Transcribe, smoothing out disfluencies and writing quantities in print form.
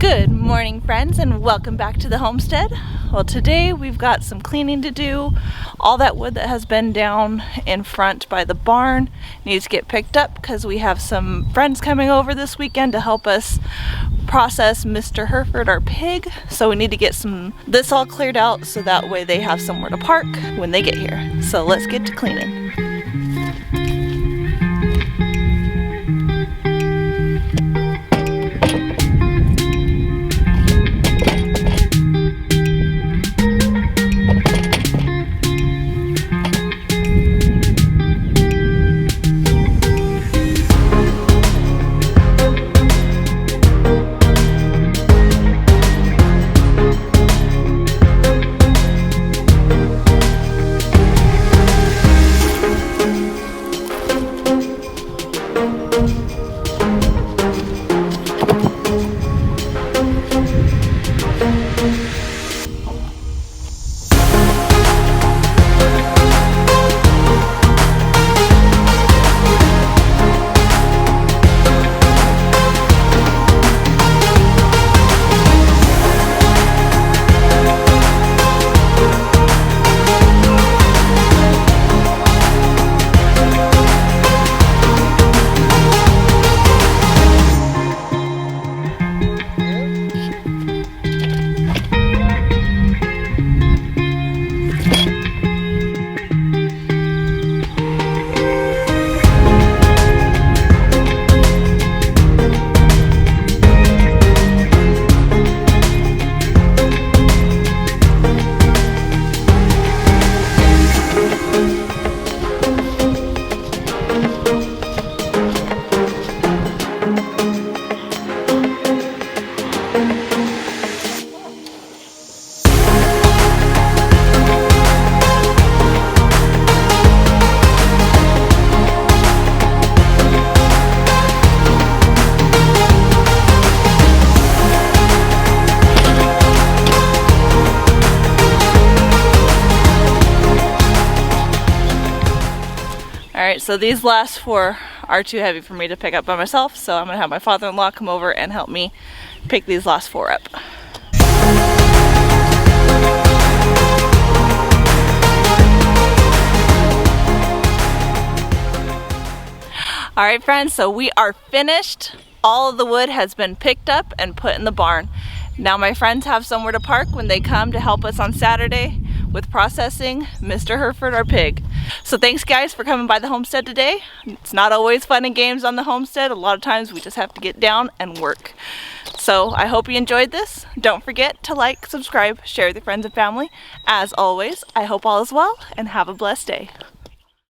Good morning, friends, and welcome back to the homestead. Well, today we've got some cleaning to do. All that wood that has been down in front by the barn needs to get picked up because we have some friends coming over this weekend to help us process Mr. Hereford, our pig. So we need to get this all cleared out so that way they have somewhere to park when they get here. So let's get to cleaning. Alright, so these last four are too heavy for me to pick up by myself, so I'm going to have my father-in-law come over and help me pick these last four up. Alright friends, so we are finished. All of the wood has been picked up and put in the barn. Now my friends have somewhere to park when they come to help us on Saturday with processing Mr. Hereford, our pig. So thanks guys for coming by the homestead today. It's not always fun and games on the homestead. A lot of times we just have to get down and work. So I hope you enjoyed this. Don't forget to like, subscribe, share with your friends and family. As always, I hope all is well and have a blessed day.